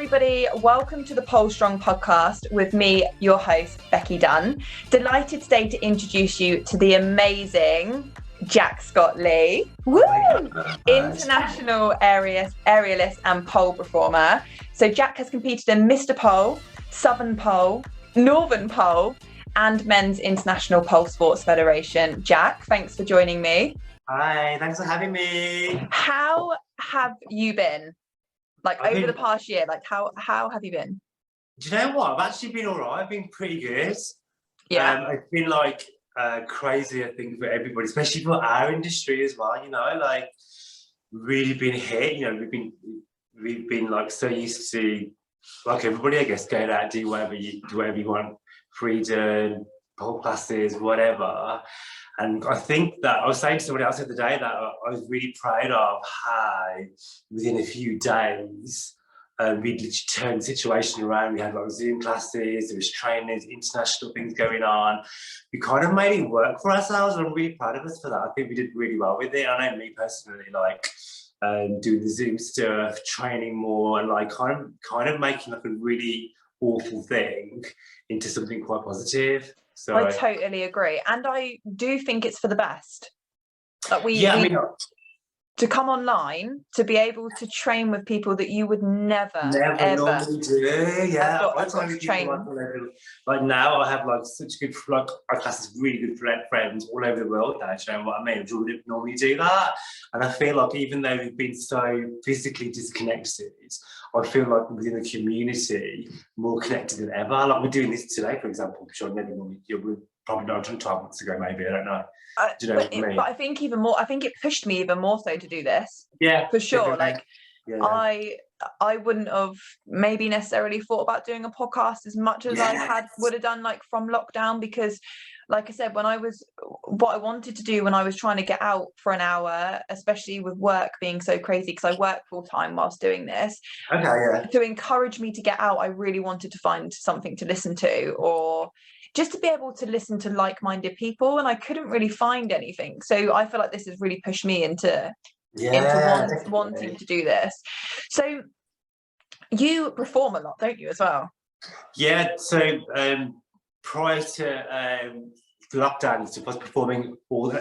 everybody. Welcome to the Pole Strong podcast with me, your host, Becky Dunn. Delighted today to introduce you to the amazing Jack Scott Lee. Woo! International aerialist and pole performer. So Jack has competed in Mr. Pole, Southern Pole, Northern Pole, and Men's International Pole Sports Federation. Jack, thanks for joining me. Hi, thanks for having me. How have you been? Over the past year, how have you been? Do you know what? I've actually been all right. I've been pretty good. Yeah. It's been crazy, I think, for everybody, especially for our industry as well. Really been hit. We've been so used to, like everybody, I guess, going out, do whatever you want, freedom, pole classes, whatever. And I think that I was saying to somebody else the other day that I was really proud of how within a few days we literally turned the situation around. We had Zoom classes, there was trainers, international things going on. We kind of made it work for ourselves, and I'm really proud of us for that. I think we did really well with it. I know me personally, doing the Zoom stuff, training more, and kind of making a really awful thing into something quite positive. So I totally agree, and I do think it's for the best. To come online, to be able to train with people that you would never ever normally do. Yeah, got to train. Now I have such good I class as really good friends all over the world now. Do you know what I mean? We wouldn't normally do that, and I feel like even though we've been so physically disconnected, I feel like within the community more connected than ever. Like we're doing this today, for example, which I never normally do. We're probably not 12 months ago, maybe, I don't know. Do you know what I mean? But I think even more, I think it pushed me even more so to do this. Yeah, for sure. Yeah. I wouldn't have maybe necessarily thought about doing a podcast as much as I would have done from lockdown, because like I said, what I wanted to do when I was trying to get out for an hour, especially with work being so crazy, because I work full time whilst doing this. Okay, yeah. To encourage me to get out, I really wanted to find something to listen to, or just to be able to listen to like-minded people, and I couldn't really find anything. So I feel like this has really pushed me into wanting to do this. So you perform a lot, don't you, as well? Yeah, so prior to lockdown, I was performing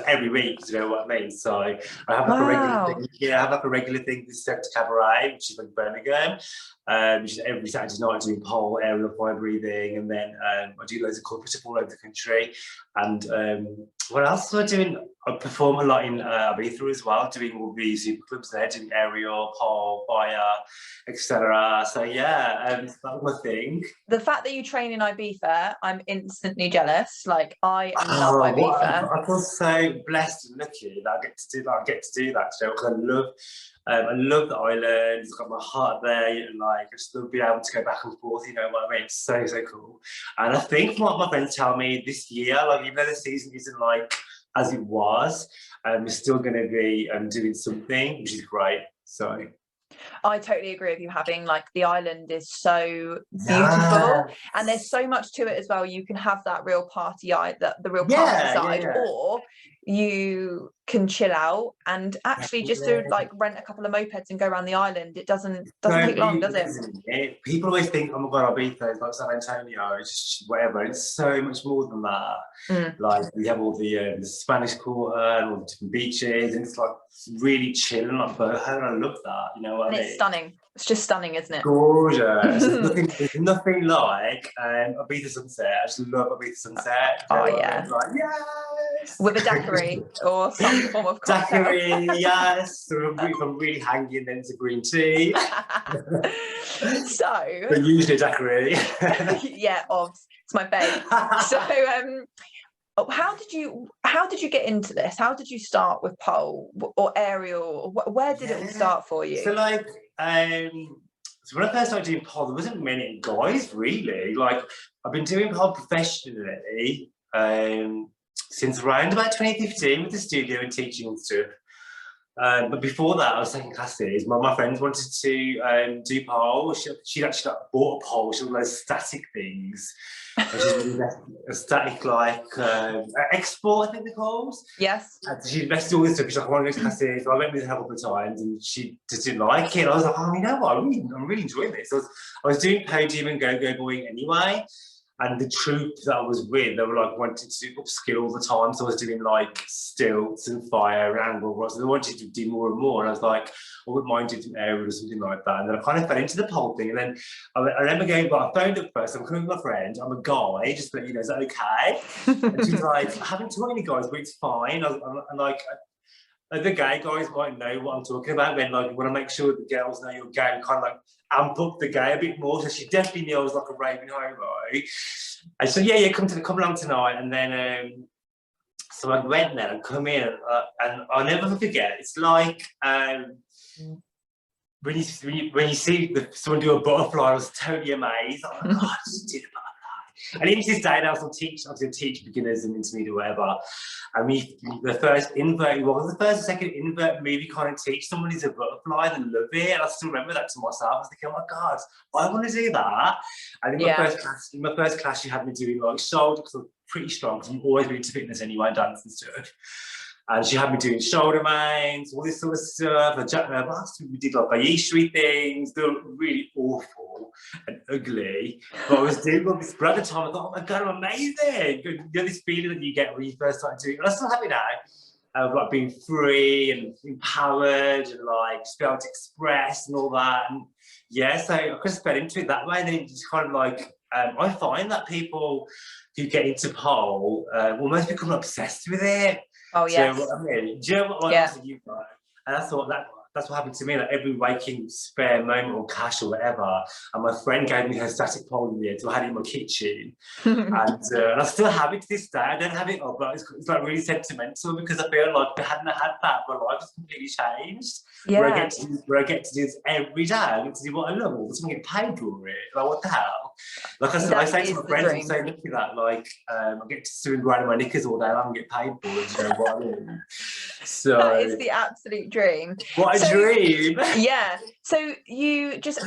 every week, you know what I mean? So I have a regular thing. Yeah, I have a regular thing with Step to Cabaret, which is in Birmingham, which is every Saturday night doing pole, aerial fire breathing, and then I do loads of corporate all over the country. And what else was I doing? I perform a lot in Ibiza as well, doing all the super clubs there, doing aerial, pole, fire, etc. So yeah, that was my thing. The fact that you train in Ibiza, I'm instantly jealous. I love Ibiza. I feel so blessed and lucky that I get to do that. Because I love the island. It's got my heart there, and I just love being able to go back and forth. You know what I mean? It's so cool. And I think from what my friends tell me this year, even though the season isn't as it was, we're still going to be doing something, which is great. So I totally agree with you. Having the island is so beautiful, and there's so much to it as well. You can have that real party party side, or you can chill out and actually just to rent a couple of mopeds and go around the island. It doesn't take long, does it? People always think, oh my god, Ibiza is like San Antonio, it's just whatever. It's so much more than that. We have all the Spanish Quarter and all the different beaches, and it's really chill and boho, and I love that. You know what I mean? It's stunning. It's just stunning, isn't it? Gorgeous. There's nothing like Ibiza sunset. I just love Ibiza sunset. Oh yeah. Yes. With a daiquiri or some form of cocktail. Daiquiri, yes. So if I'm really hanging, then it's a green tea. But usually a daiquiri. Yeah, obvs. It's my babe. So how did you get into this? How did you start with pole or aerial? Where did it all start for you? So so when I first started doing pole, there wasn't many guys really. I've been doing pole professionally since around about 2015 with the studio and teaching and stuff. But before that, I was taking classes. My friends wanted to do pole. She'd actually like, bought a pole. She had those static things. And she's really a static, like, export, I think they're called. Yes. And she invested all this stuff. She's like, I want to go to classes. So I went with her a couple of times and she just didn't like it. And I was like, oh, you know what? I'm really enjoying this. I was doing podium and go-go boy anyway. And the troupe that I was with, they were like wanting to upskill all the time. So I was doing like stilts and fire and angle rods. And they wanted to do more and more. And I was like, I wouldn't mind doing some aerial or something like that. And then I kind of fell into the pole thing. And then I remember going, but I phoned up first. I'm coming with my friend. I'm a guy. Just to let you know, is that okay? And she's like, I haven't taught any guys, but it's fine. I'm like, the gay guys might know what I'm talking about when like you want to make sure the girls know you're gay and kind of like amp up the gay a bit more. So she definitely knew I was like a raving homo. And so yeah, come along tonight. And then so I went there and come in and I'll never forget. It's like when you see someone do a butterfly, I was totally amazed. Oh my god, just did a butterfly. And even to this day, I still teach beginners and intermediate or whatever. And the first invert, the first and second invert movie kind of teach someone is a butterfly and love it. And I still remember that to myself. I was thinking, oh my god, I want to do that. And in my first class, she had me doing like shoulder because I'm pretty strong because I'm always really into fitness anyway, dance and stuff. And she had me doing shoulder mains, all this sort of stuff. We did like Ayishri things. They were really awful and ugly. But I was doing all this. But at the time, I thought, oh my god, I'm amazing. You know this feeling that you get when you first start doing it. And I still have it now. Of like being free and empowered and like just be able to express and all that. And yeah, so I just fell into it that way. And then it just kind of like, I find that people who get into pole almost become obsessed with it. Oh yes. Do you know what I mean? Do you know what I you like? And that's what happened to me. Like every waking spare moment or cash or whatever. And my friend gave me her static pole in the end, so I had it in my kitchen. And I still have it to this day. I don't have it up, but it's like really sentimental because I feel like if I hadn't had that, my life has completely changed. Yeah. Where I get to do this every day. I get to do what I love. I'm get paid for it. Like what the hell? Like I say to my friends, I'm so lucky that like I get to swim around in my knickers all day long and get paid for it. You know what I mean? So that is the absolute dream. What a dream! Yeah. So you just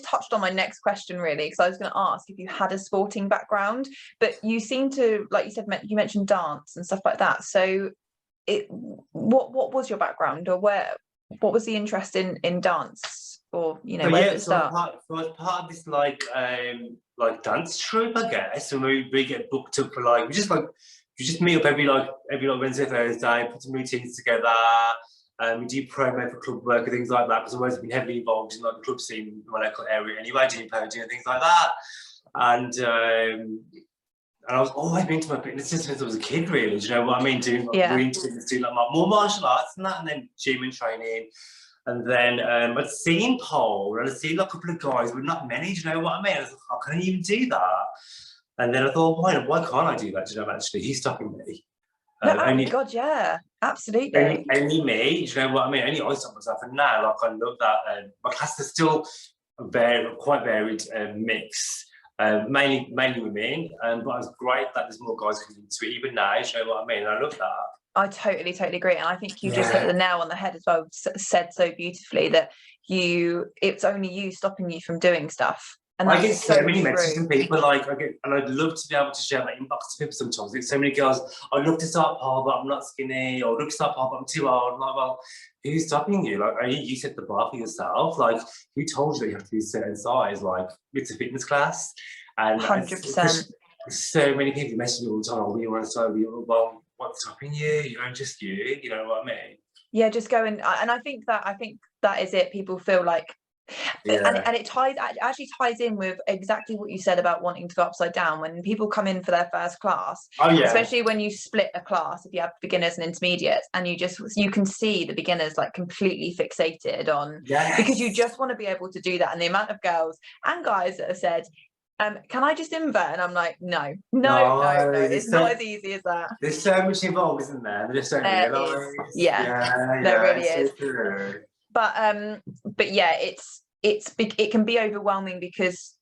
touched on my next question really, because I was going to ask if you had a sporting background, but you seem to, like you said, you mentioned dance and stuff like that. So what was your background, or what was the interest in dance, or you know, where did it start? I was part of this like dance troupe, I guess, and we get booked up for like we just meet up every Wednesday, Thursday, put some routines together. We do promo for club work and things like that because I've always been heavily involved in like the club scene in my local area anyway, doing podium and things like that. And I was always been into my fitness since I was a kid, really. Do you know what I mean? Doing like more martial arts and that, and then gym and training. And then I'd seen pole, and I'd seen like a couple of guys, but not many. Do you know what I mean? I was like, how can I even do that? And then I thought, why can't I do that? Do you know, actually, he's stopping me. Oh my god, yeah, absolutely. Only me, do you know what I mean? Only I stop myself. And now, like, I love that. My class is still quite varied mix. Mainly women, but it's great that there's more guys coming into it even now. You know what I mean? I love that. I totally agree, and I think you just hit the nail on the head as well. Said so beautifully that it's only you stopping you from doing stuff. And I get so many messages from people and I'd love to be able to share my inbox to people sometimes. It's so many girls, I'd love to start pole, but I'm not skinny, or I'd love to start pole, but I'm too old. I'm like, well, who's stopping you? Like, you set the bar for yourself. Like, who told you that you have to be a certain size? Like, it's a fitness class. And 100%. So many people message me all the time, oh, we want to start, well, what's stopping you? I'm just you know what I mean? Yeah, just go and I think that is it. People feel like, and it actually ties in with exactly what you said about wanting to go upside down when people come in for their first class. Especially when you split a class, if you have beginners and intermediates, and you can see the beginners like completely fixated on because you just want to be able to do that. And the amount of girls and guys that have said, can I just invert? And I'm like, no, it's not as easy as that. There's so much involved, isn't there? They just don't realise. There really is. True. But yeah, it can be overwhelming because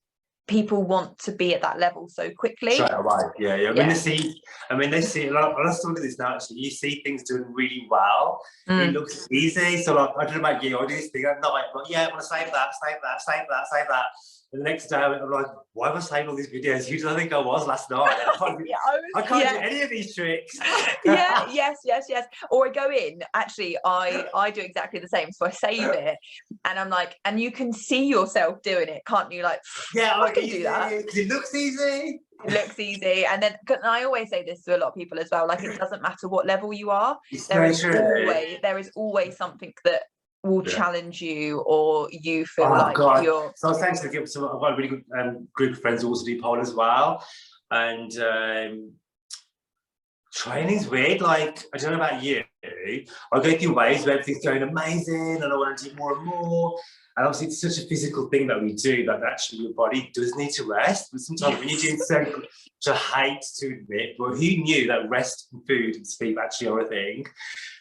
people want to be at that level so quickly. Straight away, yeah. Yeah. They see, like, when I started this now, actually, you see things doing really well. It Mm. looks easy. So, like, I don't know about you, I do this thing at night, I'm like, yeah, I want to save that, save that, save that, save that. And the next day, I'm like, why am I saving all these videos? Who did I think I was last night? I can't do any of these tricks. Yes. Or I go in, actually, I do exactly the same. So I save it, and I'm like, and you can see yourself doing it, can't you? Like, yeah, I can do that. It looks easy. It looks easy. And then, and I always say this to a lot of people as well, like, it doesn't matter what level you are, there is always something that will challenge you, or you feel you're. So I was saying to the, so I've got a really good group of friends who also do pole as well, and training's weird. Like, I don't know about you, I go through waves where everything's going amazing and I want to do more and more, and obviously it's such a physical thing that we do that actually your body does need to rest. But sometimes when you're doing something, which I hate to admit, but who knew that rest and food and sleep actually are a thing?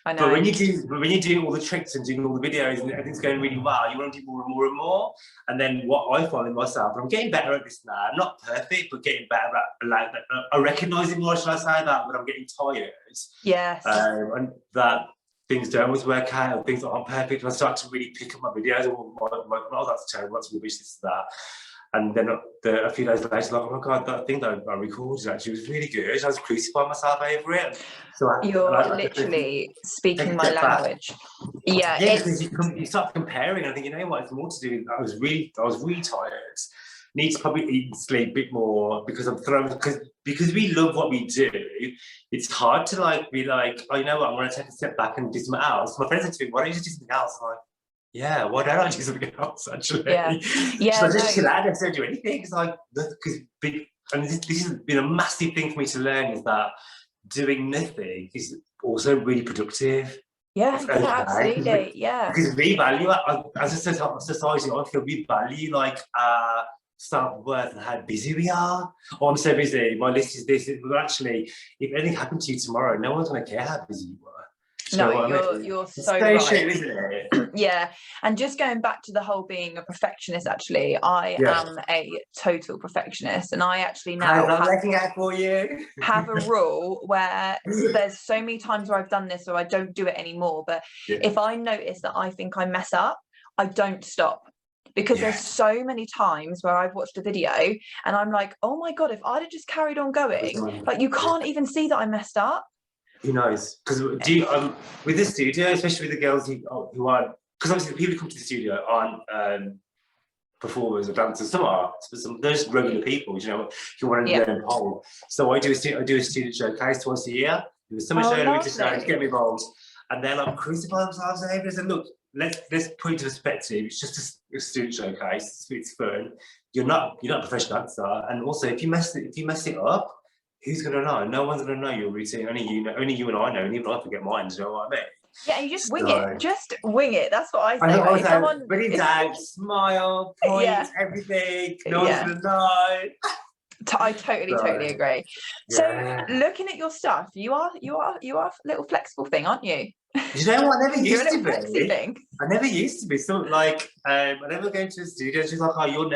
I know. But when you're doing all the tricks and doing all the videos and everything's going really well, you want to do more and more and more. And then what I find in myself, and I'm getting better at this now, I'm not perfect, but getting better at, like, I recognise it more, should I say that, when I'm getting tired. Yes. And that things don't always work out, things that aren't perfect, and I start to really pick up my videos, oh, that's terrible, that's rubbish, this is that. And then a few days later, like, oh my God, that thing that I recorded actually was really good. I was crucifying myself over it. So you're literally speaking my language. Yeah, because you start comparing, and I think, you know what, it's more to do with, I was really tired. Need to probably eat and sleep a bit more, because I'm thrown, because we love what we do. It's hard to, like, be like, oh, you know what, I'm going to take a step back and do something else. My friends said to me, why don't you just do something else? I'm like, yeah, why don't I do something else, actually? Yeah. So I just chill out and don't do anything. It's like, and this has been a massive thing for me to learn, is that doing nothing is also really productive. Yeah, absolutely. Yeah. Because we value, as a society, I feel we value, like, self-worth and how busy we are. Oh, I'm so busy, my list is this. But actually, if anything happened to you tomorrow, no one's going to care how busy you were. You're so right. True, isn't it? Yeah. And just going back to the whole being a perfectionist, actually, I am a total perfectionist, and I actually now have a rule where there's so many times where I've done this, or I don't do it anymore, but if I notice that I think I mess up, I don't stop. Because there's so many times where I've watched a video and I'm like, oh my God, if I'd have just carried on going, like, you can't even see that I messed up. Who knows? Because with the studio, especially with the girls who are, because obviously the people who come to the studio aren't performers or dancers. Some are, they're just regular people, you know, who want to learn pole. So I do a student showcase twice a year. Do a summer show, winter show, to get me involved, and then I'm crucifying themselves over and said, look, let's put it into perspective. It's just a student showcase. It's fun. You're not a professional dancer, and also if you mess it up, who's going to know? No one's going to know your routine. Only you and I know, and even I forget mine. Do you know what I mean? Yeah, and you just wing it. Just wing it. That's what I say. Bring it down, smile, point, everything. No one's going to know. I totally agree. So, looking at your stuff, you are a little flexible thing, aren't you? You know what? I never used to be. I never used to be. So, like, I never go to the studio. She's like, oh, you'll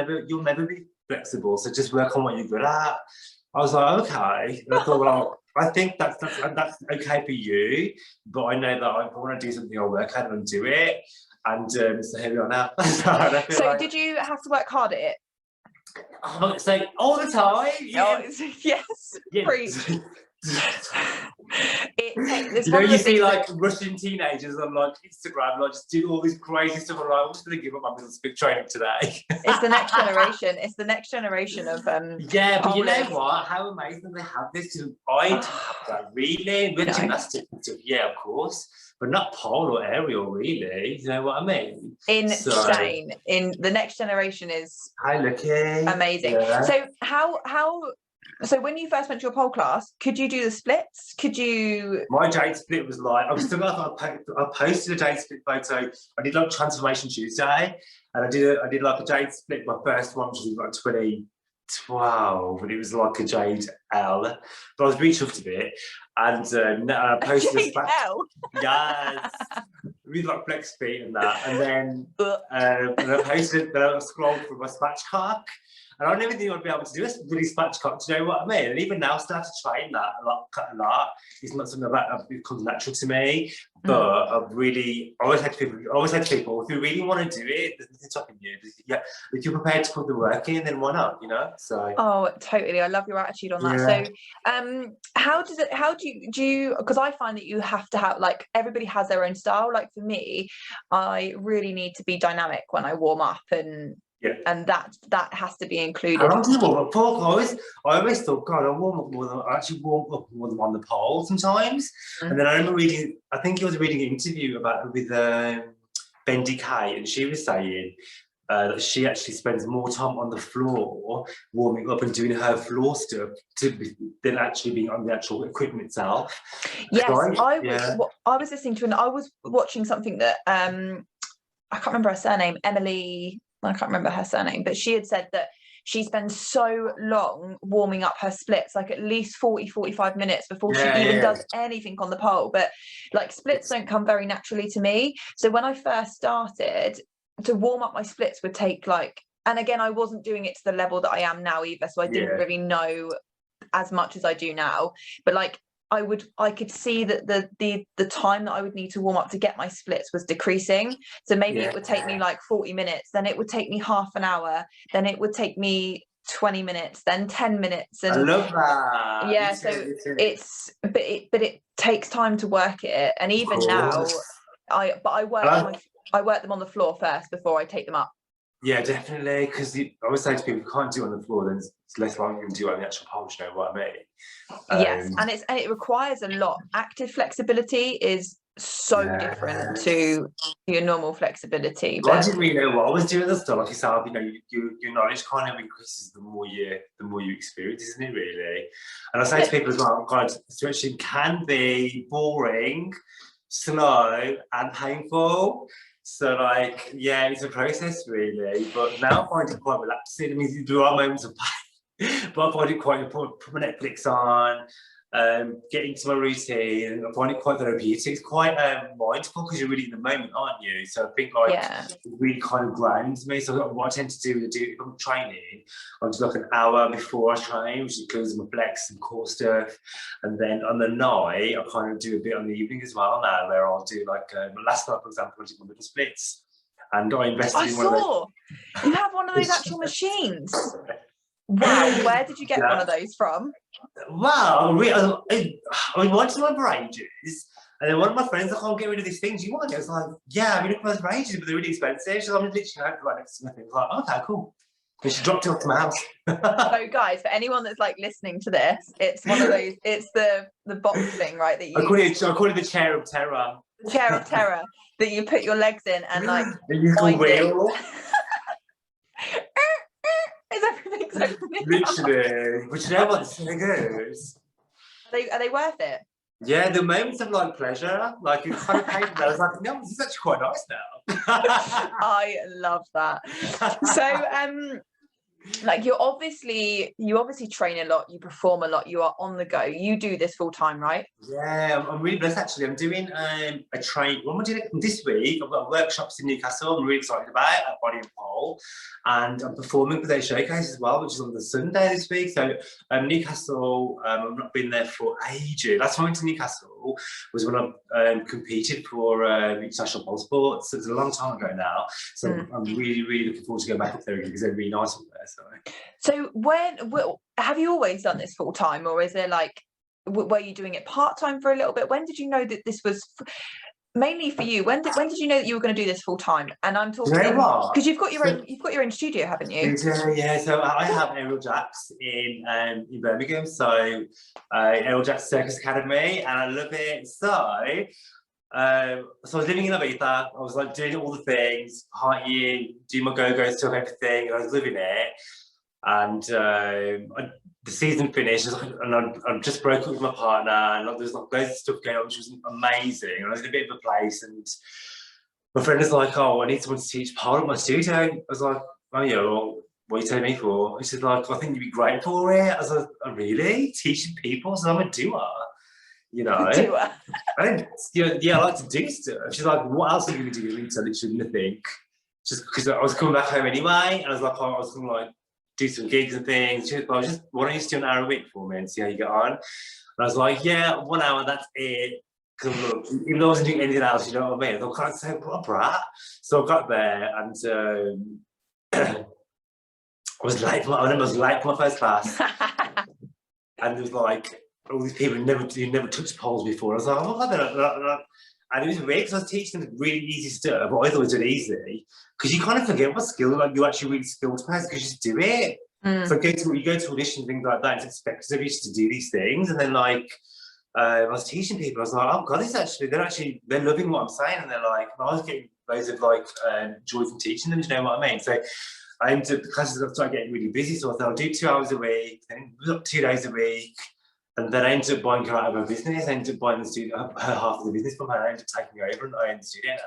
never be flexible. So just work on what you're good at. I was like, okay. And I thought, well, I think that's okay for you, but I know that if I want to do something, I'll work hard and do it. And so here we are now. So did you have to work hard at it? So all the time. Yes. Preach. You see, like, Russian teenagers on, like, Instagram, like, just do all this crazy stuff. I'm like, I'm just going to give up my middle speak training today. It's the next generation. It's the next generation of yeah, but you know what? How amazing they have this. I didn't have that, really. With gymnastics and stuff, yeah, of course, but not pole or aerial, really. You know what I mean? Insane. In the next generation is amazing. Yeah. So So when you first went to your pole class, could you do the splits? Could you? My jade split was like, I was still like, I posted a jade split photo. I did like Transformation Tuesday, and I did like a jade split. My first one, which was like 2012, and it was like a jade L. But I was really chuffed a bit, and I posted a jade L. Yes, with like flex feet and that, and then I posted. Then I scrolled through my spatchcock. And I never think I'd be able to do a really spatchcock, do you know what I mean? And even now, I still have to train that a lot. It's not something that becomes natural to me. But I've really always had people, if you really want to do it, there's nothing stopping you. Yeah, if you're prepared to put the work in, then why not? You know. So. Oh, totally. I love your attitude on that. Yeah. So, how do you? Because I find that you have to have, like, everybody has their own style. Like for me, I really need to be dynamic when I warm up, and that has to be included. How long do you warm up for? I always thought, God, I actually warm up more than on the pole sometimes. And then I remember reading, I think he was reading an interview with Bendy Kay, and she was saying that she actually spends more time on the floor warming up and doing her floor stuff than actually being on the actual equipment itself. Yes, I was listening to, and I was watching something that I can't remember her surname, Emily. I can't remember her surname, but she had said that she spends so long warming up her splits, like at least 40-45 minutes before she even does anything on the pole. But like splits don't come very naturally to me. So when I first started, to warm up my splits would take like, and again, I wasn't doing it to the level that I am now either. So I didn't really know as much as I do now, but like, I could see that the time that I would need to warm up to get my splits was decreasing. So maybe it would take me like 40 minutes, then it would take me half an hour, then it would take me 20 minutes, then 10 minutes. And I love that. Yeah, so it takes time to work it. And even now, I work them on the floor first before I take them up. Yeah, definitely. Because I always say to people, if you can't do it on the floor, then it's less likely to do it on the actual pole. You know what I mean? Yes, and it requires a lot. Active flexibility is so different to your normal flexibility. But I didn't really know what I was doing at the start. Like yourself, you know, your knowledge kind of increases the more you experience, isn't it? Really. And I say to people as well, God, stretching can be boring, slow, and painful. So like, yeah, it's a process really, but now I find it quite relaxing. I mean, there are moments of pain, but I find it quite important. Put my Netflix on, get into my routine, and I find it quite therapeutic. It's quite mindful because you're really in the moment, aren't you? So I think like it really kind of grounds me. So what I tend to do if I'm training, I'll do like an hour before I train, which includes my flex and core stuff, and then on the night I kind of do a bit on the evening as well now, where I'll do like last night, for example, I did my middle splits, and I invested in one of those. You have one of those actual machines. Wow, where did you get one of those from? Wow, I wanted one for ages, and then one of my friends, I can't get rid of these things. You want it? I was like, yeah, I've been looking for ages, but they're really expensive. So I'm literally right next to my thing. I was like, okay, cool. And she dropped it off to my house. So guys, for anyone that's like listening to this, it's one of those. It's the box thing, right? That you I call it the chair of terror. Chair of terror that you put your legs in and like. And you can wheel. Is everything Literally, but you know what? The thing is, are they worth it? Yeah, the moments of like pleasure, like you kind of painted that. I was like, no, this is actually quite nice now. I love that. So, like you obviously train a lot, you perform a lot, you are on the go. You do this full time, right? Yeah, I'm really blessed actually. I'm doing a train. What am I doing this week? I've got workshops in Newcastle. I'm really excited about at Body and Pole, and I'm performing for their showcase as well, which is on the Sunday this week. So Newcastle, I've not been there for ages. Last time I went to Newcastle was when I competed for international pole sports. So it's a long time ago now. So I'm really, really looking forward to going back up there again because they're really nice up there. So have you always done this full time, or is there like were you doing it part time for a little bit? When did you know that this was mainly for you? When did you know that you were going to do this full time? And I'm talking because you've got your own studio, haven't you? Yeah. So I have Aerial Jacks in Birmingham. So Aerial Jacks Circus Academy, and I love it. So I was living in Ibiza. I was like doing all the things, partying, doing my go-go stuff, everything, and I was living it. And the season finished, and I just broke up with my partner, and there's like loads of stuff going on, which was amazing. And I was in a bit of a place, and my friend was like, "Oh, I need someone to teach pole at my studio." I was like, "Oh yeah, well, what are you telling me for?" And she's like, "I think you'd be great for it." I was like, "Oh, really? Teaching people?" So I'm a doer. You know, I like to do stuff. She's like, what else are you going to do? So literally nothing. Just because I was coming back home anyway, and I was like, I was going to like do some gigs and things. She was like, just why don't you just do an hour a week for me and see how you get on? And I was like, yeah, 1 hour, that's it. Because look, even though I wasn't doing anything else, you know what I mean? I thought, can't say what a brat. So I got there and I was late for my first class. And there was like all these people who never touched poles before. I was like, oh my God. And it was weird because I was teaching them really easy stuff, but I thought it was really easy. Because you kind of forget what skill, like you're actually really skilled to because you just do it. So you go to audition, things like that, and it's expected of you to do these things. And then like I was teaching people, I was like, oh God, they're loving what I'm saying. And they're like, and I was getting loads of like joy from teaching them, do you know what I mean? So I ended up, the classes started getting really busy. So I thought I'll do 2 hours a week, then 2 days a week. And then I ended up buying her out of her business. I ended up buying her half of the business from her. I ended up taking her over and I ended up doing it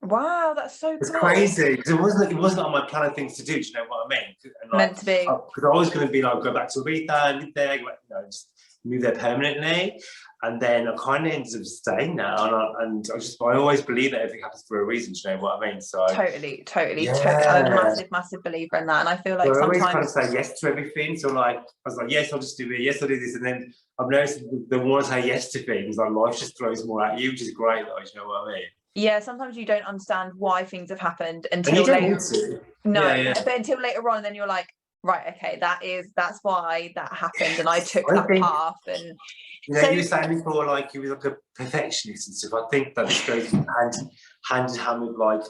now. Wow, that's so cool. It's crazy because it wasn't on my plan of things to do. Do you know what I mean? And like, meant to be. Because I was going to be like, go back to Ibiza, live there, just move there permanently. And then I kind of ended up staying now. And I always believe that everything happens for a reason. Do you know what I mean? So totally. Yeah. I'm a massive believer in that. And I feel like so I sometimes always kind of say yes to everything. So like I was like, yes, I'll just do it. Yes, I'll do this. And then I've noticed the more I say yes to things, like life just throws more at you, which is great. Like, you know what I mean? yeah, sometimes you don't understand why things have happened until later. But until later on, and then you're like, right, okay, that's why that happened, and I took that path. And you know, you were saying before, like you were like a perfectionist and stuff. I think that just goes hand in hand with like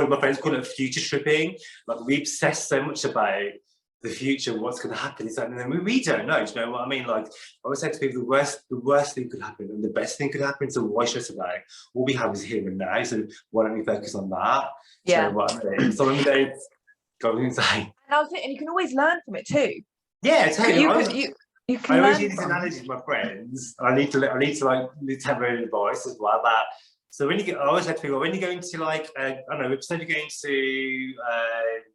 my friends call it future tripping. Like we obsess so much about the future, what's going to happen, and then we don't know. Do you know what I mean? Like I always say to people, the worst thing could happen and the best thing could happen. So why stress about it? All we have is here and now. So why don't we focus on that? Yeah. Do you know what I mean? So I'm going to say. And you can always learn from it too. Yeah, totally. You can I always learn use this analogy with my friends. I need to have my own advice as well. That so I always say to people, when you go into like I don't know, say you're going to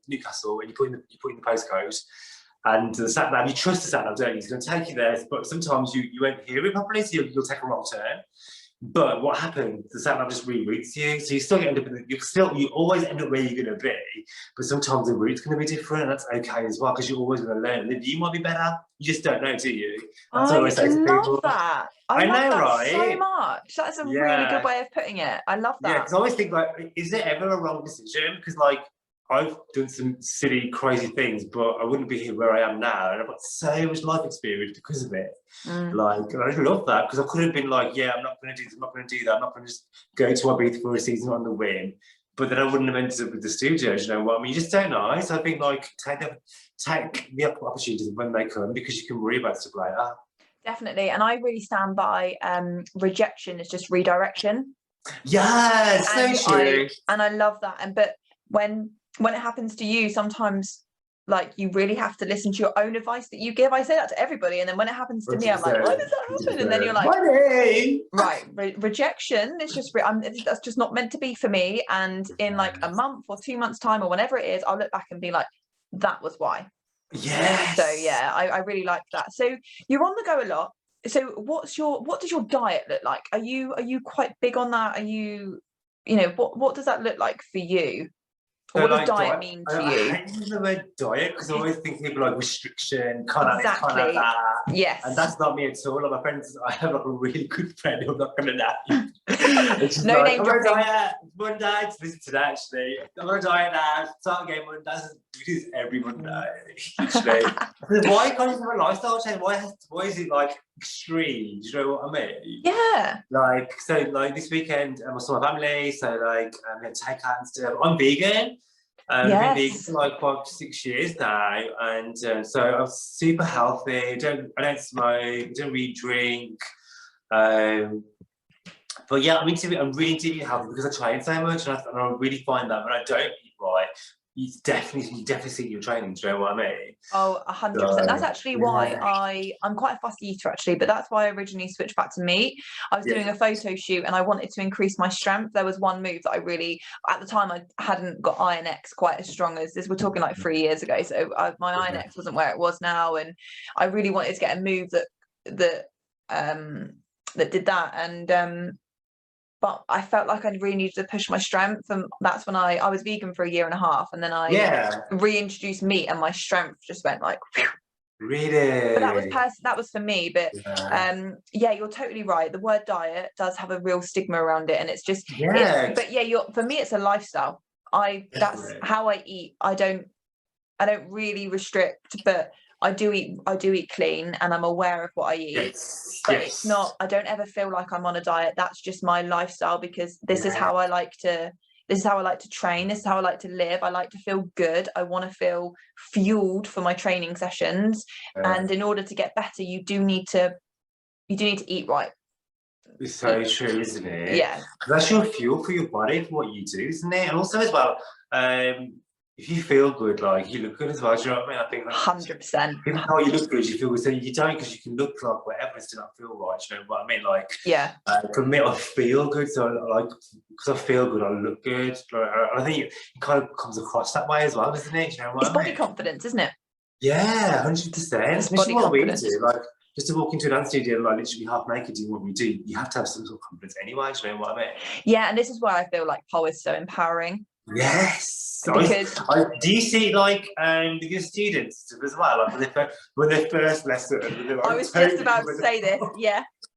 Newcastle and you put in the postcode and the sat nav, you trust the sat nav, don't you? It's going to take you there, but sometimes you won't hear it properly, so you'll take a wrong turn. But what happens? The sat nav just reroutes you, so you still end up you always end up where you're going to be. But sometimes the route's going to be different, and that's okay as well because you're always going to learn. The view might be better. You just don't know, do you? That's what I say to people. That. I love know, that right? so much. That's a really good way of putting it. I love that. Yeah, because I always think like, is there ever a wrong decision? Because like I've done some silly, crazy things, but I wouldn't be here where I am now, and I've got so much life experience because of it. Like, and I love that because I could have been like, yeah, I'm not going to do this, I'm not going to do that, I'm not going to just go to Ibiza for a season on the whim. But then I wouldn't have ended up with the studios, you know what I mean? You just don't know. So I think like take the opportunities when they come because you can worry about stuff like that. Definitely, and I really stand by rejection is just redirection. Yeah, so true. And I love that. And but when it happens to you, sometimes like you really have to listen to your own advice that you give. I say that to everybody, and then when it happens to me, I'm like, why does that happen? And then you're like, right, rejection is just that's just not meant to be for me. And in like a month or 2 months time or whenever it is, I'll look back and be like, that was why. Yes. So yeah, I really like that. So you're on the go a lot. So what does your diet look like? Are you quite big on that? Are you know, what does that look like for you? Or what does diet mean to you? I hate using the word diet because I always think people like restriction, can't have this, can't have that. Yes. And that's not me at all. Like my friends, I have like a really good friend who I'm not going to name. No name dropping. I'm on a diet. Monday, listen to that actually. I'm on a diet now. Start again Monday. We do this every Monday. Actually. Why can't you have a lifestyle change? Why is it like extreme? Do you know what I mean? Yeah. Like so, like this weekend, I saw my family. So like, we had takeout and stuff. I'm vegan. I've been vegan for like 5 to 6 years now, and so I'm super healthy. I don't smoke. I don't really drink. But yeah, I'm really into eating healthy because I train so much, and I really find that when I don't eat right, you definitely see your training. Do you know what I mean? Oh, 100%. That's actually why I'm quite a fussy eater actually, but that's why I originally switched back to meat. I was doing a photo shoot and I wanted to increase my strength. There was one move that I really, at the time I hadn't got Iron X quite as strong as this. We're talking like 3 years ago. So my Iron X wasn't where it was now. And I really wanted to get a move that did that. And but I felt like I really needed to push my strength, and that's when I was vegan for a year and a half, and then I reintroduced meat, and my strength just went like whew. Really? But that was for me. But yeah, you're totally right. The word diet does have a real stigma around it, and it's just but yeah, for me it's a lifestyle. That's how I eat. I don't really restrict, but I do eat clean, and I'm aware of what I eat. But it's not, I don't ever feel like I'm on a diet. That's just my lifestyle, because this is how I like to train. This is how I like to live. I like to feel good. I want to feel fueled for my training sessions. And in order to get better, you do need to eat right. It's so true, isn't it? Yeah. That's your fuel for your body, for what you do, isn't it? And also as well, if you feel good, like, you look good as well. Do you know what I mean? I think, like, 100%. Even though you look good, you feel good. So you don't, because you can look like whatever, and still not feel right. Do you know what I mean? Like, yeah. For me, I feel good. So, like, because I feel good, I look good. Like, I think it kind of comes across that way as well, doesn't it? Do you know what I mean? It's body confidence, isn't it? Yeah, 100%. It's body confidence. We do, like, just to walk into a dance studio, like, literally half naked doing what we do, you have to have some sort of confidence anyway. Do you know what I mean? Yeah, and this is why I feel like pole is so empowering. Yes. Because do you see, like, your students as well, like when they first lesson? Like, I was just about to say this.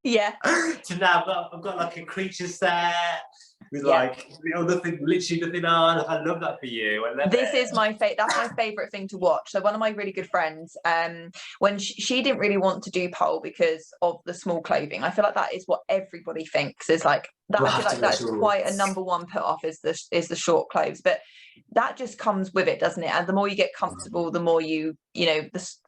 Yeah. So now I've got like a creature set with like literally nothing on. I love that for you. This is that's my favorite thing to watch. So one of my really good friends, when she didn't really want to do pole because of the small clothing. I feel like that is what everybody thinks is like that. I feel like that's quite a number one put off is the short clothes, but that just comes with it, doesn't it? And the more you get comfortable, the more the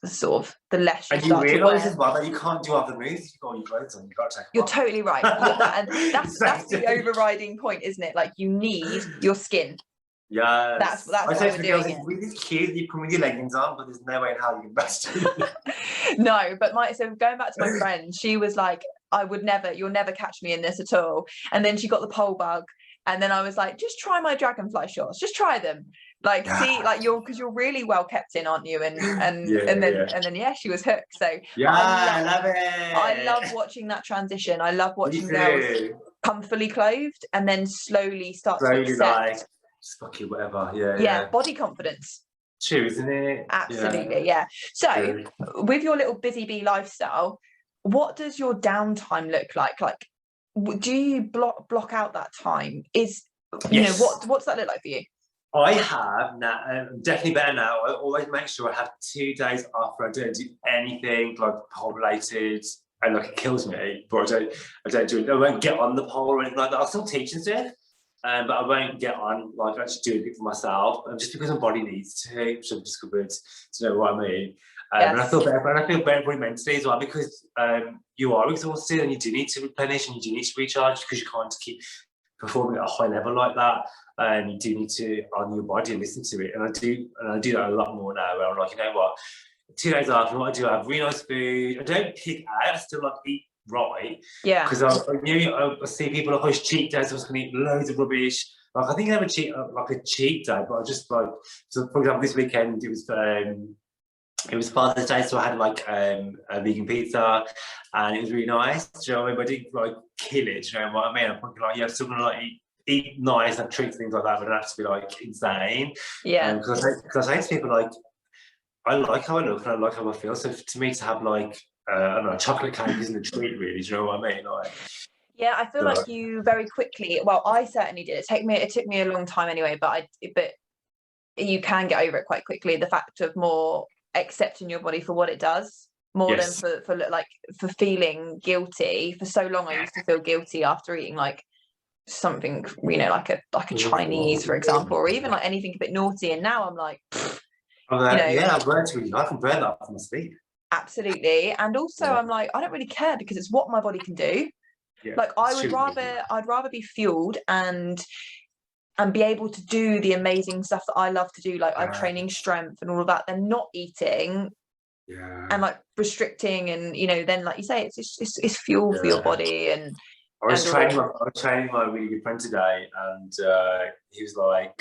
sort of the less you start to wear. And you realise as well that you can't do other moves. You've got your clothes on. You've got to take them You're totally right. And that's the overriding point, isn't it? Like, you need your skin. Yeah, that's why we're doing it. It's really cute. You come with your leggings on, but there's no way in how you can best do it. No, but so going back to my friend, she was like, you'll never catch me in this at all. And then she got the pole bug, and then I was like, just try my dragonfly shorts, just try them. Like, see, like, because you're really well kept in, aren't you? And then she was hooked. So I love it. I love watching that transition. I love watching girls come fully clothed and then slowly start to accept. Like, fuck it, whatever. Yeah. Body confidence. True, isn't it? Absolutely, yeah. So, with your little busy bee lifestyle, what does your downtime look like? Like, do you block out that time? What's that look like for you? I have now, definitely better now. I always make sure I have 2 days off where I don't do anything like pole related, and like it kills me. But I don't do it. I won't get on the pole or anything like that. I'll still teach and stuff, but I won't get on, like, actually doing it for myself, just because my body needs to, which I'm discovered. Do you know what I mean? And I feel better mentally as well, because you are exhausted and you do need to replenish and you do need to recharge, because you can't keep performing at a high level like that. And you do need to honour your body and listen to it. And I do that a lot more now, where I'm like, you know what, 2 days off, and what I do, I have really nice food. I don't pick out, I still like eat right. Yeah. Because I see people like, oh, cheat days, I was going to eat loads of rubbish. Like, I think I have a cheat day, but I just like, so for example, this weekend, it was Father's Day, so I had like a vegan pizza, and it was really nice. Do you know what I mean? I didn't like kill it. Do you know what I mean? I'm thinking like, still gonna like eat nice and treats, things like that, but it has to be like insane. Yeah. Because I say to people, like, I like how I look and I like how I feel. So to me, to have like I don't know, chocolate cake isn't a treat, really. Do you know what I mean? Like, yeah, I feel like you very quickly. Well, I certainly did. It took me a long time anyway, but you can get over it quite quickly. The fact of more accepting your body for what it does, more than for feeling guilty. For so long I used to feel guilty after eating like something, like a Chinese, for example, or even like anything a bit naughty, and now I'm like, I've learned to I can burn that off my sleep. Absolutely. And also I'm like, I don't really care, because it's what my body can do. Like, I'd rather be fueled and be able to do the amazing stuff that I love to do, like training strength and all of that, than not eating and like restricting, and then, like you say, it's fuel for your body. And I was training my really good friend today, and he was like,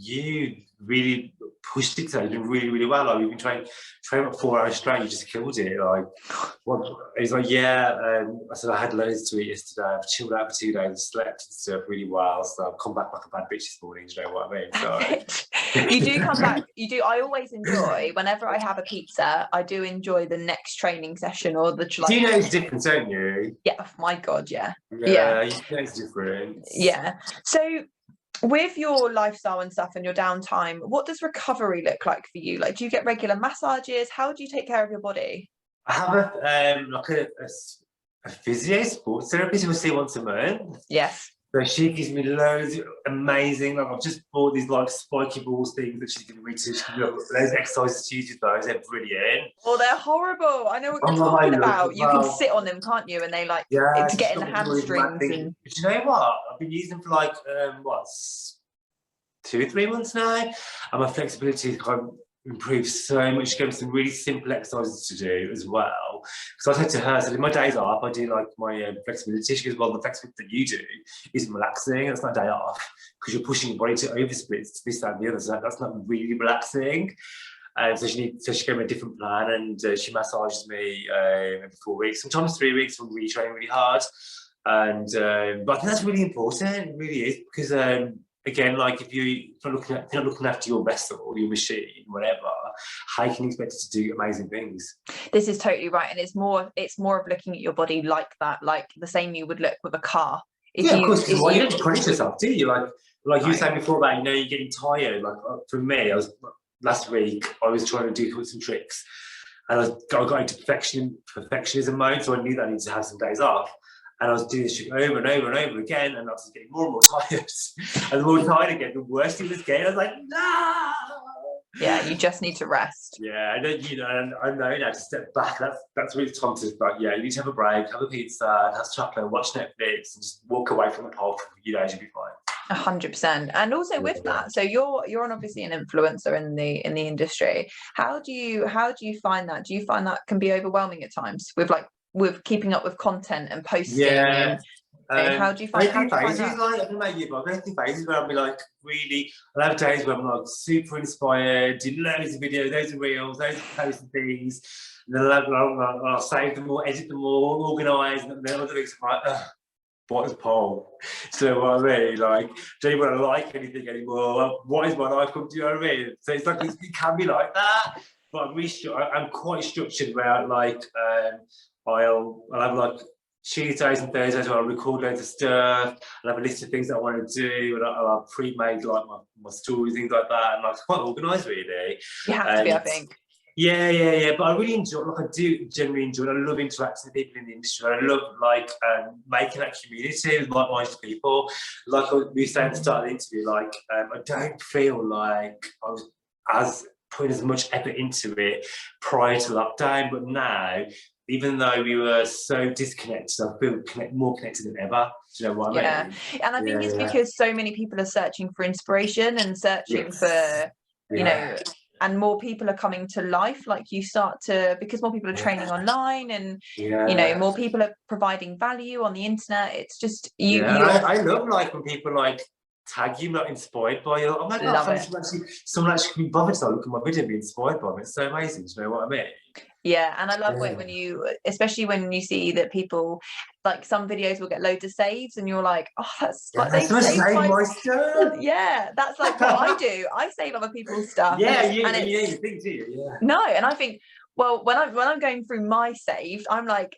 you really pushed it today. You did really, really well. Like, we've been training for 4 hours straight. You just killed it. Like, he's like, yeah. I said, I had loads to eat yesterday. I've chilled out for 2 days, slept and stuff really well. So I've come back like a bad bitch this morning. Do you know what I mean? So you do come back. You do. I always enjoy whenever I have a pizza. I do enjoy the next training session or the. Do you know it's different, don't you? Yeah. Oh my God. Yeah. Yeah. You know it's different. Yeah. So, with your lifestyle and stuff and your downtime, what does recovery look like for you? Like, do you get regular massages? How do you take care of your body? I have like a physio sports therapist who will see once a month. Yes. So she gives me loads of amazing, like I've just bought these like spiky balls things that she's going to read to. Those exercises to use with those, they're brilliant. Oh, they're horrible. I know what you're talking about. You can sit on them, can't you? And they like to get in the hamstrings. And... But you know what? I've been using them for like, 2 or 3 months now. And my flexibility has kind of improved so much. She gave me some really simple exercises to do as well. Because I said to her, I said, in my days off, I do like my flexibility. She goes, well, the flexibility that you do isn't relaxing. That's not a day off because you're pushing your body to oversplits to this, that, and the other. So that's not really relaxing. So she gave me a different plan, and she massages me every 4 weeks, sometimes 3 weeks. I'm really training really hard, and but I think that's really important. It really is, because again, like if you're not looking after your vessel or your machine, whatever, how can you expect it to do amazing things? This is totally right, and it's more of looking at your body like that, like the same you would look with a car. Of course, because you don't punish yourself, do you? Like you were saying before about, you're getting tired. Like for me, last week I was trying to do some tricks, and I got into perfectionism mode, so I knew that I needed to have some days off. And I was doing this trick over and over and over again, and I was getting more and more tired. And the more tired again, the worse it was getting. I was like, no! Yeah, you just need to rest. Yeah, and then, I know now to step back. That's really time to, like, you need to have a break, have a pizza, have chocolate, watch Netflix, and just walk away from it all for a few days, you'll be fine. 100%. And also with that, so you're obviously an influencer in the industry. How do you find that? Do you find that can be overwhelming at times with keeping up with content and posting? Yeah. How do you find that? I don't know you, but I don't think phases where I'll be like, really, I'll have days where I'm like super inspired, do loads of videos, loads of reels, loads of posting things, and then I'll save them all, edit them all, organise, and then other weeks I'm like, what is Paul? So what I mean, like, don't even want to like anything anymore. What is my life come to? You know what I mean? So it's like, it can be like that, but I'm quite structured where, like, I'll have like Tuesdays and Thursdays where I'll record loads of stuff. I'll have a list of things that I want to do, and I'll have pre-made like my stories, things like that, and like quite organised really. You have to be, I think. Yeah. But I really enjoy, I do generally enjoy it. I love interacting with people in the industry. I love making that community with like-minded people. Like we said at the start of the interview, like I don't feel like I was putting as much effort into it prior to lockdown, but now, even though we were so disconnected, I feel more connected than ever. Do you know what I mean? And I think it's because so many people are searching for inspiration and searching for, and more people are coming to life. Like because more people are training online, and more people are providing value on the internet. It's just I love like when people like tag you, not inspired by you. Oh my god, someone actually can be bothered to look at my video and be inspired by it. It's so amazing. Do you know what I mean? Yeah, and I love it when especially when you see that people, like some videos will get loads of saves, and you're like, oh, that's like they save my stuff. Yeah, that's like what I do. I save other people's stuff. Yeah, you think, do you? Yeah. No, and I think, well, when I'm going through my saved, I'm like,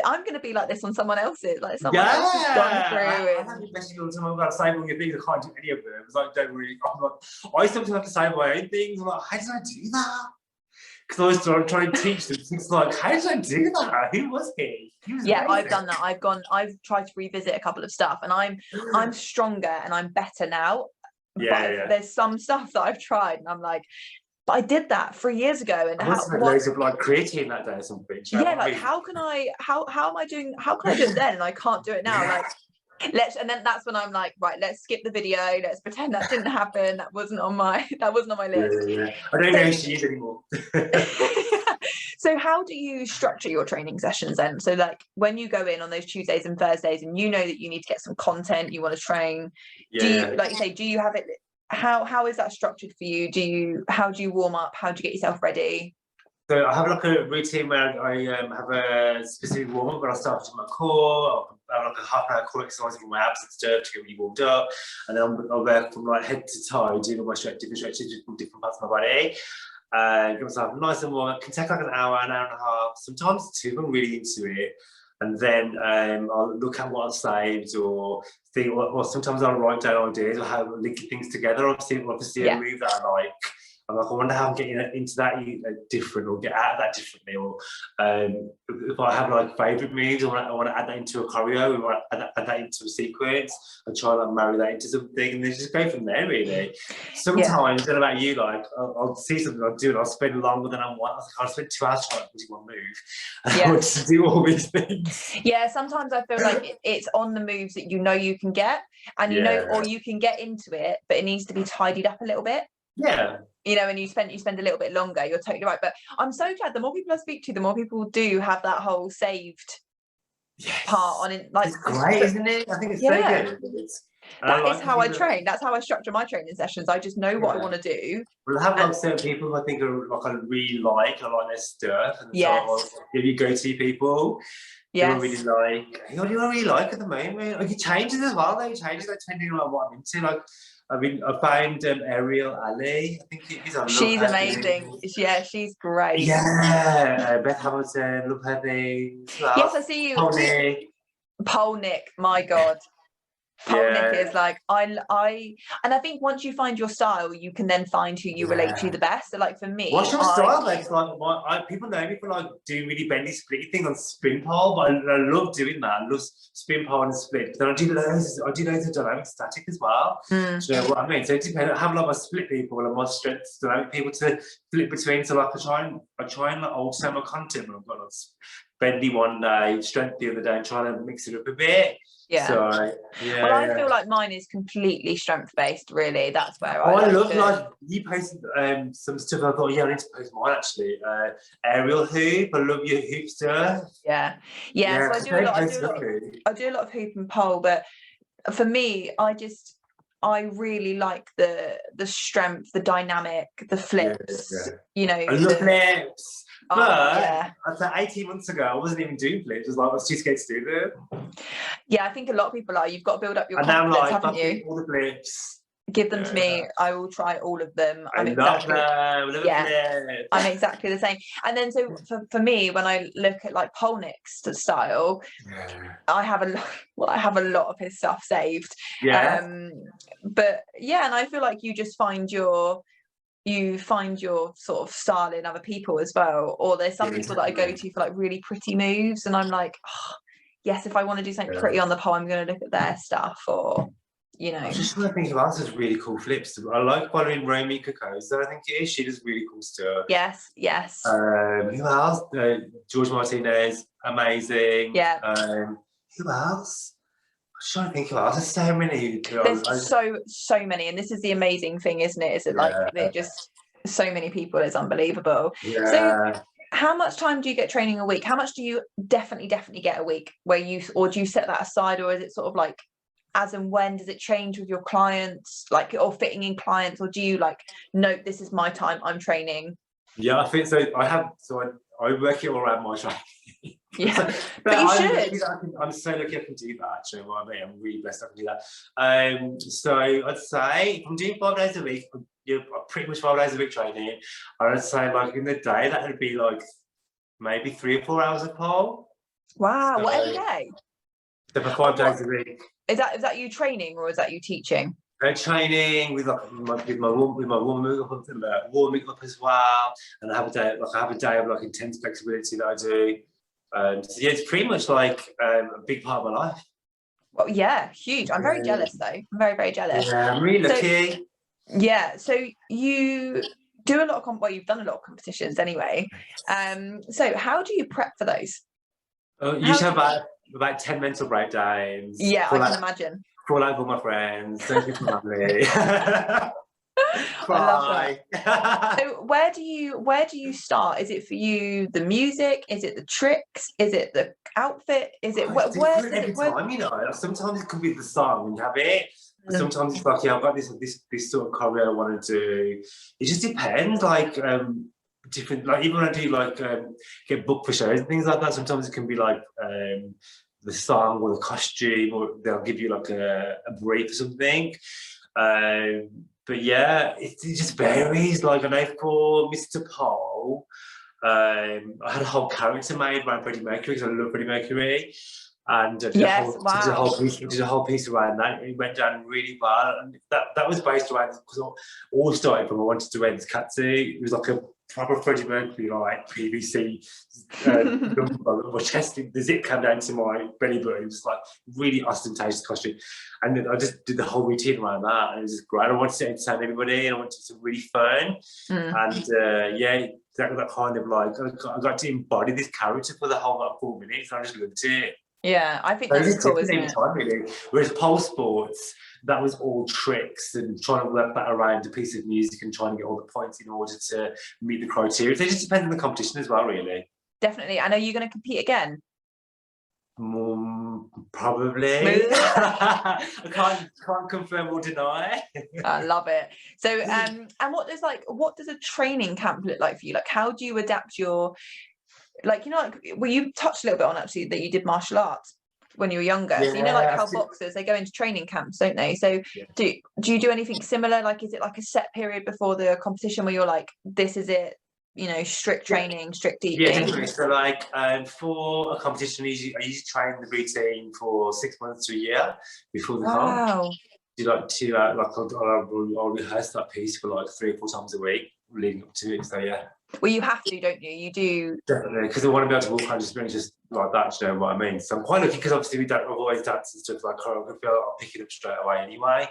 I'm going to be like this on someone else's. Like someone else has gone through. I have a message all the time about saving all your things. I can't do any of them. It's like, don't really. I sometimes have to save my own things. I'm like, how did I do that? Because I was trying to teach them. It's like, how did I do that? Who was he? Amazing. I've done that. I've tried to revisit a couple of stuff, and I'm stronger and I'm better now. Yeah. There's some stuff that I've tried, and I'm like, but I did that 3 years ago, and I must have had loads of like creatine that day or something. Like how can I do it then, and I can't do it now? Like and then that's when I'm like, right, let's skip the video, let's pretend that didn't happen, that wasn't on my list. Yeah. I don't know who she is anymore. So how do you structure your training sessions then? So like when you go in on those Tuesdays and Thursdays and you know that you need to get some content, you want to train, do you, like you say, do you have it, how is that structured for you? How do you warm up? How do you get yourself ready? So I have like a routine where I have a specific warm up where I start with my core. I have like a half an hour core exercise with my abs and stuff to get really warmed up, and then I'll work from like head to toe, doing all my different stretches from different parts of my body. Get myself nice and warm. It can take like an hour and a half, sometimes two if I'm really into it. And then I'll look at what I've saved or think, or sometimes I'll write down ideas or how link things together. Obviously a move that I like. I'm like, I wonder how I'm getting into that different, or get out of that differently, or if I have like favourite moves, I want to add that into a choreo, or add that into a sequence, and try and like, marry that into something, and then just go from there. Really, sometimes I don't know about you, like I'll see something I'll do, and I'll spend longer than I want. I'll spend 2 hours trying to do one move, and I want to do all these things. Yeah, sometimes I feel like it's on the moves that you can get, and or you can get into it, but it needs to be tidied up a little bit. Yeah. And you spend a little bit longer. You're totally right. But I'm so glad the more people I speak to, the more people do have that whole saved part on it. Like, it's great, isn't it? I think it's so good. That is how I train. That's how I structure my training sessions. I just know what I want to do. Well, I have like certain people who I think are like I really like their stuff, and so I'll give you go-to people. Yeah, really like. What do you really like at the moment? Like, it changes as well. Though it changes depending on what I'm into. Like, I found Ariel Ali. I think it is. She's amazing. Yeah, she's great. Yeah, Beth Hamilton. Love her things. Yes, I see you. Polnick. My God. Polnick is like and I think once you find your style, you can then find who you relate to the best. So like for me, what's your style? Like, people know me for like doing really bendy split thing on spin pole, but I love doing that. I love spin pole and split. But then I do loads of dynamic static as well. Do you know what I mean? So it depends. I have a lot of split people and my strength dynamic people to flip between. So like I try and like alter my content when I've got like bendy one day, strength the other day, and trying to mix it up a bit. Yeah. So, well, I feel like mine is completely strength based. Really, that's where I love like you posted some stuff. I thought, I need to post mine actually. Aerial hoop. I love your hoop stuff. Yeah. So I do a lot of hoop and pole, but for me, I really like the strength, the dynamic, the flips. I love flips. But I'd say 18 months ago, I wasn't even doing flips. I was like, I was too scared to do them. Yeah, I think a lot of people are. You've got to build up your confidence, haven't you? All the flips. Give them to me. I will try all of them. I'm exactly the same. And then so for me, when I look at like Polnick's style, I have a lot of his stuff saved. But and I feel like you just find your sort of style in other people as well. Or there's some people that I go to for like really pretty moves, and I'm like, yes, if I want to do something pretty on the pole, I'm going to look at their stuff. Or I was just trying to think of others really cool flips. I like following Romy Kokoza, I think it is. She does really cool stuff. Yes. Who else? George Martinez, amazing. Yeah. Who else? I'm trying to think of others. There's so many. There's so many, and this is the amazing thing, isn't it? Is it like they're just so many people? It's unbelievable. Yeah. So, how much time do you get training a week? How much do you definitely get a week? Or do you set that aside, or is it sort of like as and when? Does it change with your clients, like, or fitting in clients, or do you like, no, this is my time, I'm training? Yeah, I think so. I work it all around my training. Yeah, but you should. I'm so lucky I can do that. Actually, I mean, I'm really blessed I can do that. So I'd say if I'm doing 5 days a week, pretty much 5 days a week training. I'd say like in the day that would be like maybe 3 or 4 hours of pole. Wow, what, every day? So for 5 days a week. Is that you training, or is that you teaching? Training with my warming up as well, and I have a day of like intense flexibility that I do. So yeah, it's pretty much like a big part of my life. Well, yeah, huge. I'm very jealous though. I'm very, very jealous. Yeah, I'm really lucky. So you do a lot of you've done a lot of competitions anyway. So how do you prep for those? You usually have about 10 mental breakdowns. Yeah, I can imagine. Fall out with my friends, don't be family. I love that. So where do you start? Is it for you the music? Is it the tricks? Is it the outfit? Is it where every time, sometimes it could be the song when you have it. Sometimes it's like, yeah, I've got this sort of career I want to do. It just depends, like different, like even when I do like get booked for shows and things like that, sometimes it can be like the song or the costume, or they'll give you like a brief or something. But yeah, it just varies. Like I know for Mr. Paul, I had a whole character made around Freddie Mercury because I love Freddie Mercury, and Yes, wow. did a whole piece around that. It went down really well, and that was based around, because all started from I wanted to wear this catsuit. It was like a proper Freddie Mercury, like PVC number. My chest, the zip came down to my belly button. It was like really ostentatious costume, and then I just did the whole routine around that, and it was just great. I wanted to entertain everybody, and I wanted it to be really fun, and yeah. That kind of like I got to embody this character for the whole like 4 minutes. And I just loved it. Yeah, I think that's cool, isn't it? Time, really. Whereas pole sports, that was all tricks and trying to work that around a piece of music and trying to get all the points in order to meet the criteria. So it just depends on the competition as well, really. Definitely. And are you going to compete again? Probably. I can't confirm or deny. I love it. So and what does a training camp look like for you? Like, how do you adapt your, like, you know, like, well, you touched a little bit on actually that you did martial arts when you were younger. Yeah, so you know, like how boxers, they go into training camps, don't they? So do you do anything similar? Like, is it like a set period before the competition where you're like, this is it, you know, strict training, strict eating? Yeah, definitely. So like for a competition, I usually train the routine for 6 months to a year before the comp. Do like I'll rehearse that piece for like 3 or 4 times a week leading up to it. So yeah. Well, you have to, don't you? You do. Definitely, because I want to be able to walk around experience just like that, you know what I mean? So I'm quite lucky because obviously I've always danced and stuff like choreography, I'll pick it up straight away anyway.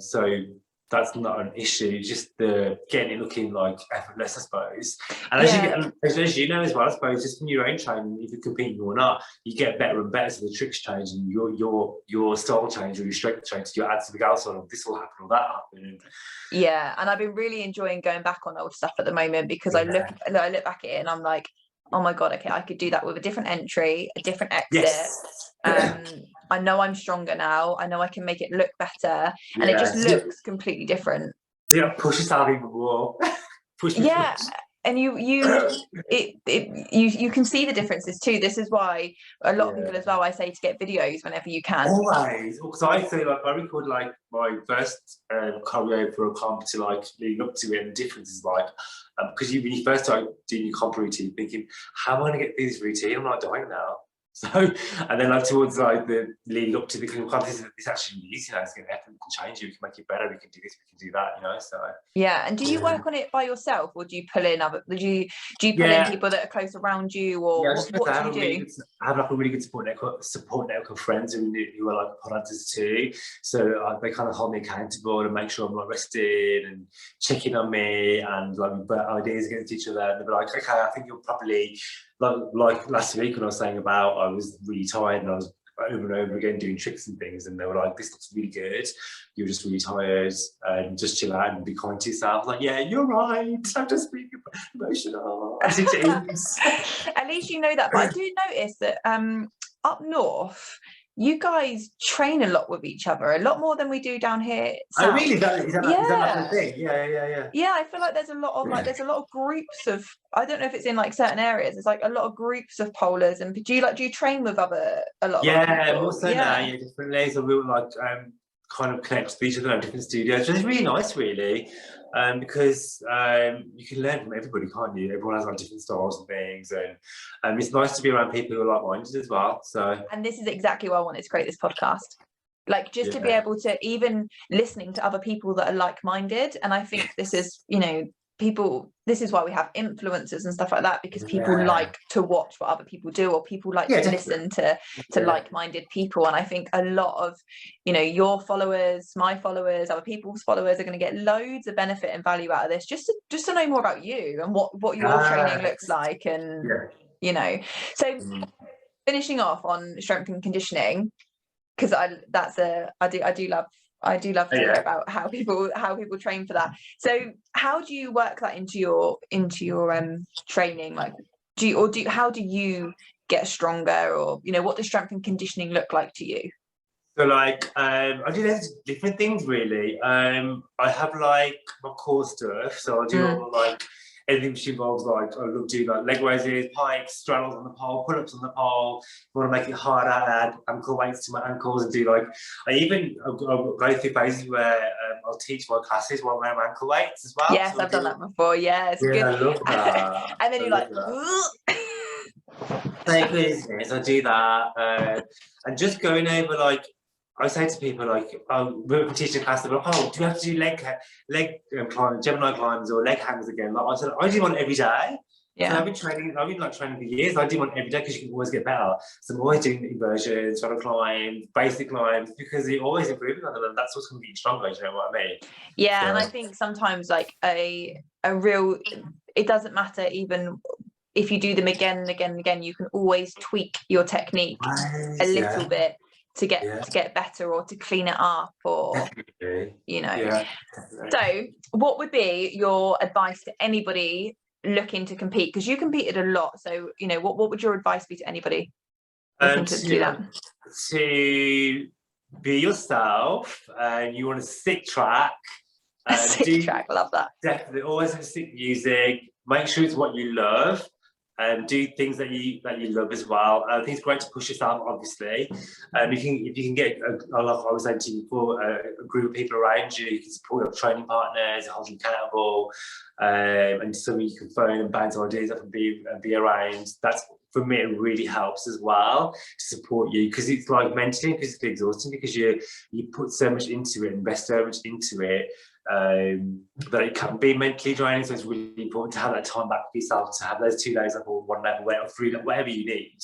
So that's not an issue, just the getting it looking like effortless, I suppose. And as you know as well, I suppose, just from your own training, if you're competing or not, you get better and better, so the tricks change and your style change or your strength change, so you add something else on, this will happen or that happen. Yeah, and I've been really enjoying going back on old stuff at the moment because I look back at it and I'm like, oh my god, okay, I could do that with a different entry, a different exit. I know I'm stronger now. I know I can make it look better, and it just looks completely different. Yeah, push yourself even more. Push. And you can see the differences too. This is why a lot of people as well, I say to get videos whenever you can. Always, because I say like I record like my first choreo for a comp to like leading up to it, and the difference is like because when you first start doing your comp routine, thinking, how am I going to get through this routine? I'm not dying now. So, and then like towards like the leading up to the comp, it's actually easy now. It's going to happen. We can change it. We can make it better. We can do this. We can do that. You know. So yeah. And do you work on it by yourself, or do you pull in other? Do you pull in people that are close around you, or what do you do? I have like a really good support network of friends who are like punters too. So they kind of hold me accountable and make sure I'm like rested and checking on me and like we put ideas against each other. And they'll be like, okay, I think you'll probably like last week when I was saying about I was really tired and I was over and over again doing tricks and things, and they were like, this looks really good, you're just really tired and just chill out and be kind to yourself. Like, yeah, you're right, I'm just being emotional. At least you know that. But I do notice that up north you guys train a lot with each other, a lot more than we do down here south. Oh really? Is that like the thing? Yeah, I feel like there's a lot of groups of, I don't know if it's in like certain areas, there's like a lot of groups of polars. And do you train with a lot of people? Also now, differently, so we were like kind of connect with each other in different studios, which is really nice, really, because you can learn from everybody, can't you? Everyone has like different styles and things, and it's nice to be around people who are like-minded as well. So, and this is exactly why I wanted to create this podcast, like just to be able to even listening to other people that are like-minded. And I think this is, you know, this is why we have influencers and stuff like that, because people like to watch what other people do, or people like to listen to like-minded people. And I think a lot of, you know, your followers, my followers, other people's followers are going to get loads of benefit and value out of this, just to know more about you and what your training looks like. And you know, so finishing off on strength and conditioning, because I do love to hear about how people train for that. So how do you work that into your training? Like, how do you get stronger, or, you know, what does strength and conditioning look like to you? So like I do loads of different things really. I have like my core stuff, so I do all like anything which involves like I love doing like leg raises, pikes, straddles on the pole, pull-ups on the pole. If you want to make it harder, I add ankle weights to my ankles and do like I'll go through phases where I'll teach my classes while wearing ankle weights as well. Yes, So I've done that before. Yeah, it's good. I love that. And then you're like, Take business, I do that. And just going over like I say to people like, oh, we're teaching a class, they're like, oh, do you have to do leg climb, Gemini climbs or leg hangs again? Like I said, I do one every day. yeah. So I've been training for years. I do one every day because you can always get better. So I'm always doing inversions, trying to climb, basic climbs, because you're always improving on them, and that's what's going to get you stronger. You know what I mean? Yeah, So. and I think sometimes like a real, it doesn't matter even if you do them again and again and again, you can always tweak your technique a little bit to get better or to clean it up, or you know. Yeah, so what would be your advice to anybody looking to compete, because you competed a lot, so you know, what would your advice be to anybody looking to do that? To be yourself, and you want to stick track. Stick track, love that. Definitely always have stick music, make sure it's what you love, and do things that you love as well. I think it's great to push yourself, obviously. If you can get, like I was saying to you before, a group of people around you, you can support your training partners, hold you accountable, and somebody you can phone and bounce ideas off and be around. That's, for me, it really helps as well to support you, because it's like mentally and physically exhausting, because you put so much into it, invest so much into it, that it can be mentally draining. So it's really important to have that time back for yourself, to have those 2 days off, or 1 level, or 3 level, whatever you need,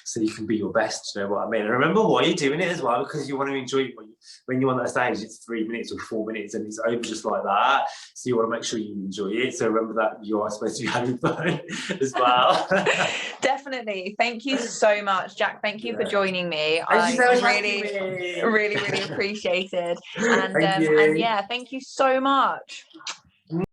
so you can be your best. You know what I mean? And remember why you're doing it as well, because you want to enjoy it. When you're on that stage, it's 3 minutes or 4 minutes, and it's over just like that. So you want to make sure you enjoy it. So remember that you are supposed to be having fun as well. Definitely. Thank you so much, Jack. Thank you for joining me. Thank you so much. Really appreciated. And yeah, thank you so much.